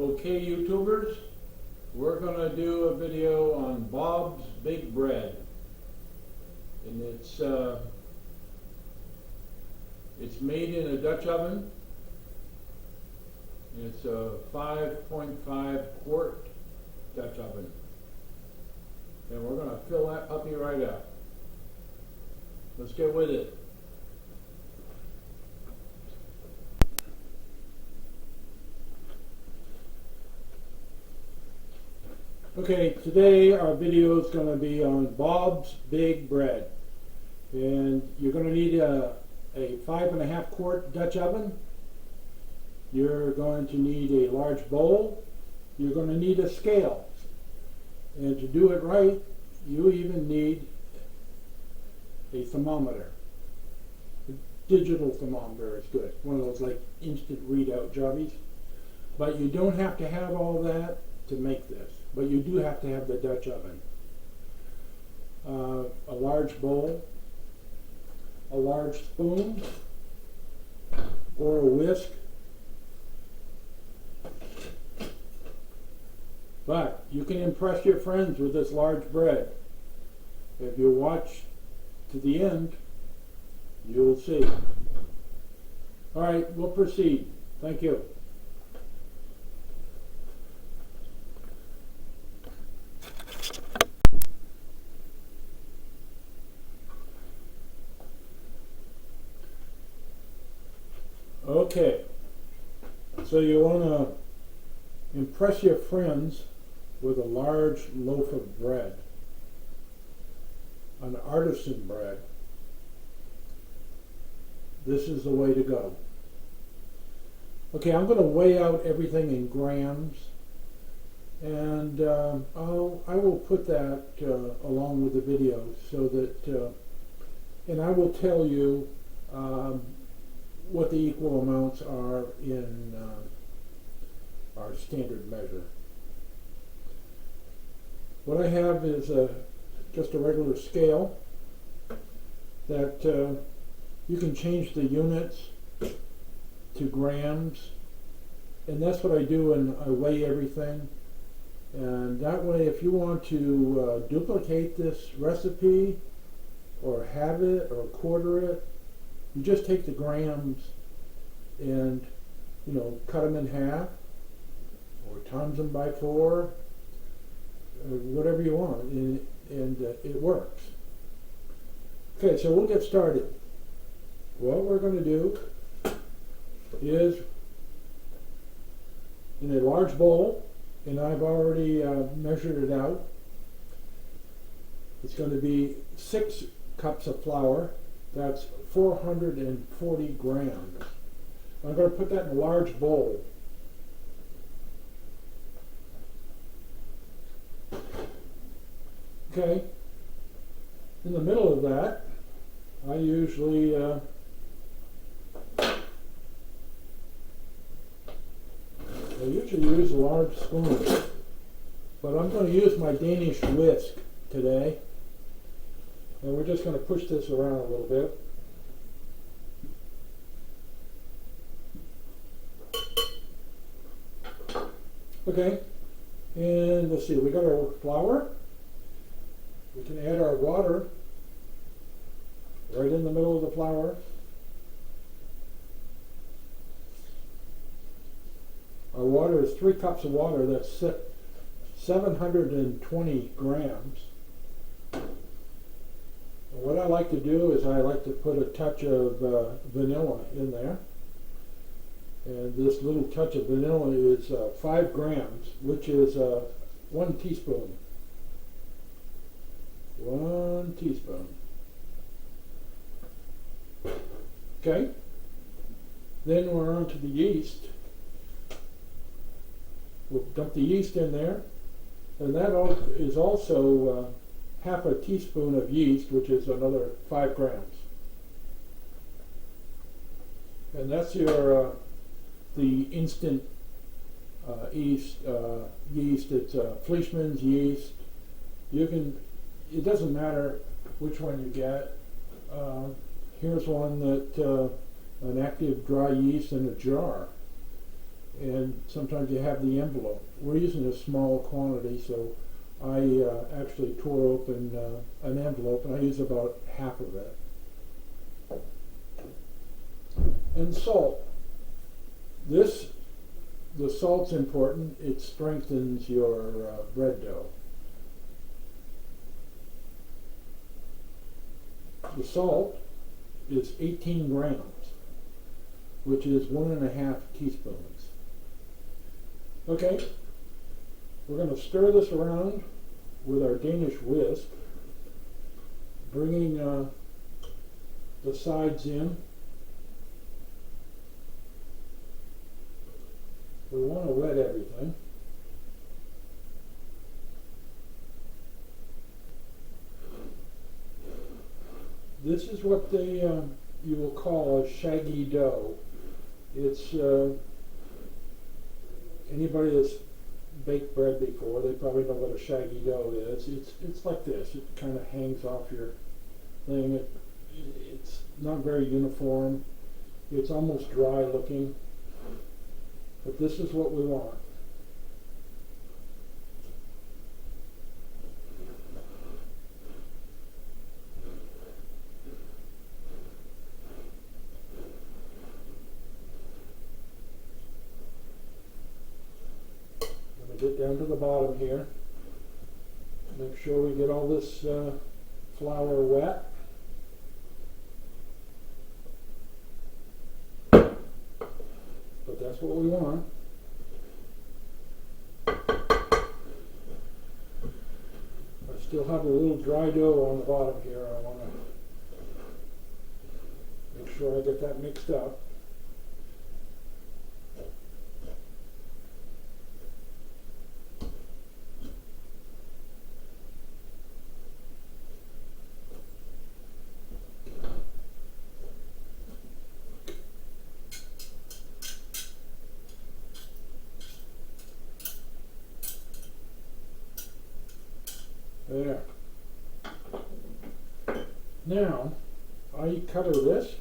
Okay, YouTubers, we're going to do a video on Bob's Big Bread, and it's made in a Dutch oven. It's a 5.5 quart Dutch oven, and we're going to fill that puppy right up. Let's get with it. Okay, today our video is going to be on Bob's Big Bread, and you're going to need a 5.5 quart Dutch oven. You're going to need a large bowl. You're going to need a scale, and to do it right, you even need a thermometer. A digital thermometer is good, one of those like instant readout jobbies, but you don't have to have all that to make this. But you do have to have the Dutch oven. A large bowl, a large spoon, or a whisk. But you can impress your friends with this large bread. If you watch to the end, you'll see. All right, we'll proceed. Thank you. Okay, so you want to impress your friends with a large loaf of bread, an artisan bread. This is the way to go. Okay, I'm going to weigh out everything in grams, and I will put that along with the video so that, and I will tell you what the equal amounts are in our standard measure. What I have is just a regular scale that you can change the units to grams, and that's what I do, and I weigh everything. And that way, if you want to duplicate this recipe or have it or quarter it, you just take the grams and, cut them in half or times them by 4, whatever you want, and it works. Okay, so we'll get started. What we're going to do is, in a large bowl, and I've already measured it out, it's going to be 6 cups of flour. That's 440 grams. I'm going to put that in a large bowl. Okay. In the middle of that, I usually use a large spoon, but I'm going to use my Danish whisk today. And we're just going to push this around a little bit. Okay, and let's see, we got our flour. We can add our water right in the middle of the flour. Our water is 3 cups of water. That's 720 grams. What I like to do is I like to put a touch of vanilla in there. And this little touch of vanilla is 5 grams, which is 1 teaspoon. 1 teaspoon. Okay. Then we're on to the yeast. We'll dump the yeast in there. And that is also half a teaspoon of yeast, which is another 5 grams. And that's your the instant yeast. It's Fleischmann's yeast. It doesn't matter which one you get. Here's one that an active dry yeast in a jar. and sometimes you have the envelope. We're using a small quantity, so I actually tore open an envelope, and I use about half of it. And salt. The salt's important. It strengthens your bread dough. The salt is 18 grams, which is 1.5 teaspoons. Okay, we're going to stir this around with our Danish whisk, bringing the sides in. We want to wet everything. This is what you will call a shaggy dough. It's anybody that's baked bread before, they probably know what a shaggy dough is. It's like this. It kind of hangs off your thing. It's not very uniform. It's almost dry looking. But this is what we want. Let me get down to the bottom here. Make sure we get all this flour wet. But that's what we want. I still have a little dry dough on the bottom here. I want to make sure I get that mixed up. There. Now, I cover this.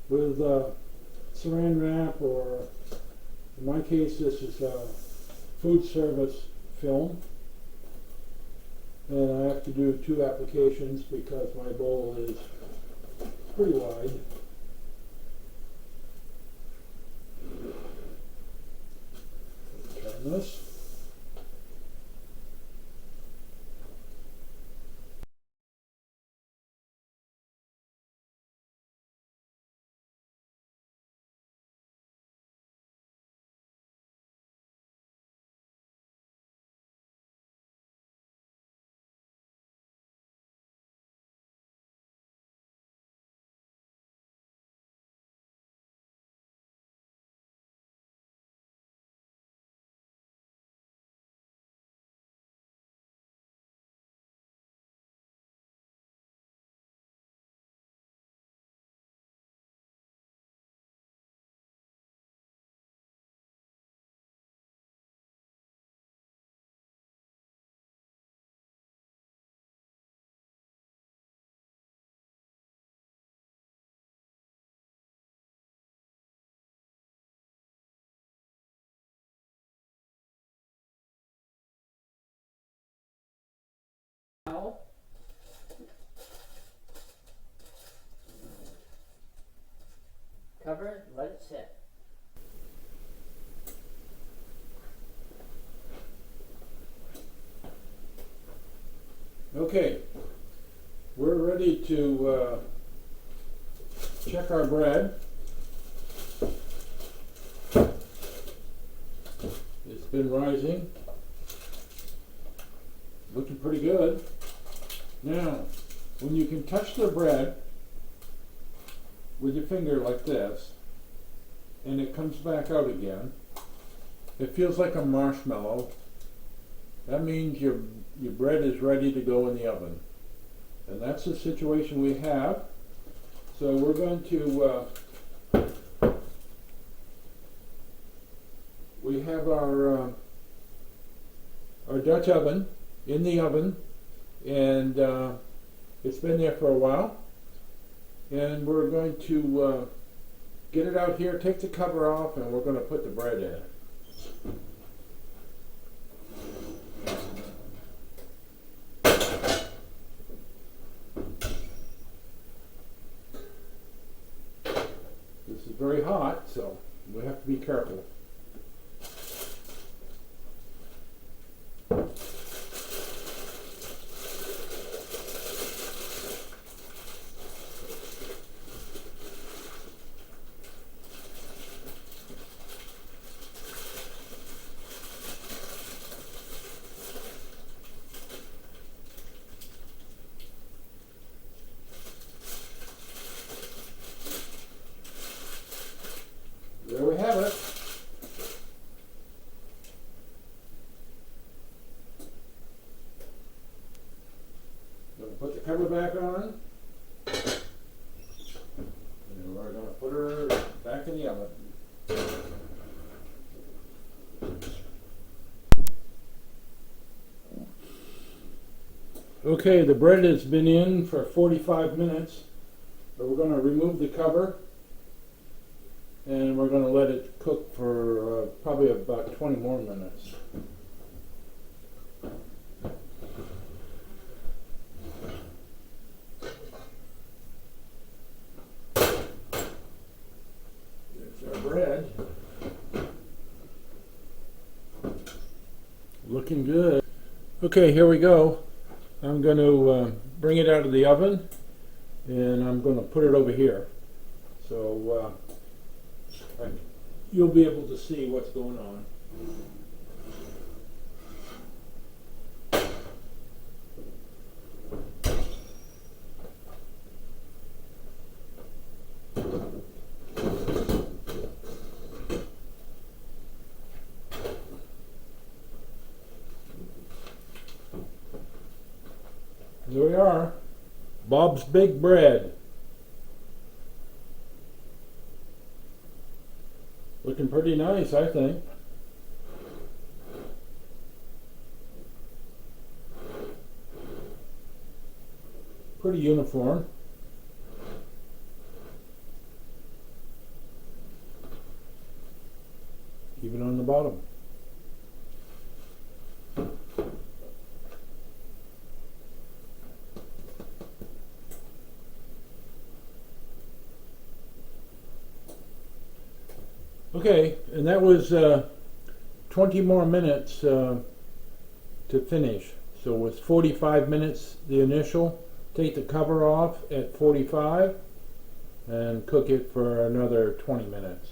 With saran wrap, or in my case this is food service film. And I have to do 2 applications because my bowl is pretty wide. Turn this. Cover it, let it sit. Okay, we're ready to check our bread. It's been rising, looking pretty good. Now, when you can touch the bread with your finger like this, and it comes back out again, it feels like a marshmallow. That means your bread is ready to go in the oven. And that's the situation we have. So we're going to, we have our Dutch oven, in the oven, and it's been there for a while. And we're going to get it out here, take the cover off, and we're going to put the bread in it. This is very hot, so we have to be careful. There we have it. Going to put the cover back on. And we're going to put her back in the oven. Okay, the bread has been in for 45 minutes. But we're going to remove the cover. And we're going to let it cook for probably about 20 more minutes. There's our bread. Looking good. Okay, here we go. I'm going to bring it out of the oven, and I'm going to put it over here. So you'll be able to see what's going on. Here we are, Bob's Big Bread. Looking pretty nice, I think. Pretty uniform. Even on the bottom. Okay, and that was 20 more minutes to finish. So it was 45 minutes the initial. Take the cover off at 45 and cook it for another 20 minutes.